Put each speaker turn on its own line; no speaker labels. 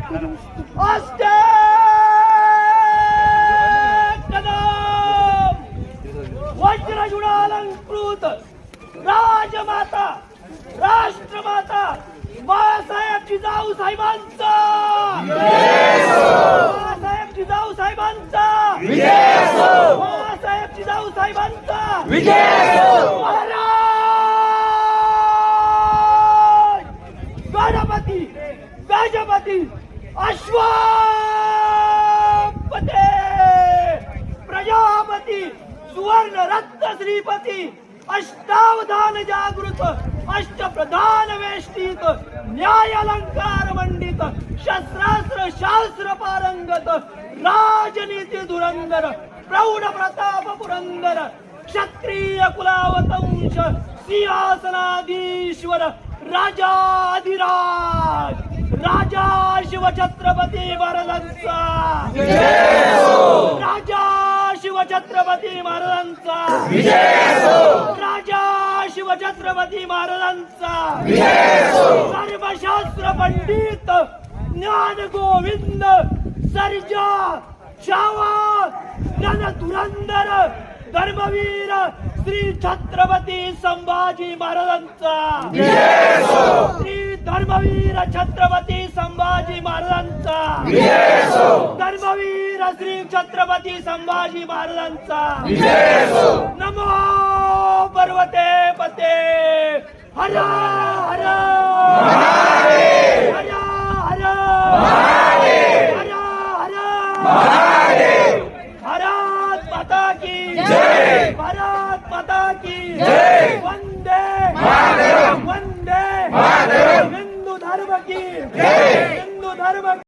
अस्ते कदम वज्रजुडालंकृत राजमाता राष्ट्रमाता बाळासाहेब जिजाऊ साहेबांचा बाळासाहेब जिजाऊ साहेबांचा बाळासाहेब जिजाऊ साहेबांचा महाराज गणपती गजपती अश्वपते प्रजापती सुवर्ण रत्न श्रीपती अष्टावधान जागृत अष्टप्रधान वेष्टित न्याय अलंकार मंडित शस्त्रास्त्र शास्त्र पारंगत राजनीती धुरंधर प्रौढ प्रताप पुरंदर क्षत्रिय कुलावतंश सिंहासनाधीश्वर राजाधिराज राजा शिवछत्रपती महाराजांचा राजा शिवछत्रपती महाराजांचा राजा शिवछत्रपती महाराजांचा सर्वशास्त्र पंडित ज्ञान गोविंद सर्जा शावा रण धुरंधर धर्मवीर श्री छत्रपती संभाजी महाराजांचा श्री धर्मवीर छत्रपती संभाजी महाराजांचा धर्मवीर श्री छत्रपती संभाजी महाराजांचा नमो पर्वते पते हर हर हर हर हर हर भारत माता की जय भारत माता की जय वंदे वंदे हिंदू धर्म की जय हिंदू धर्म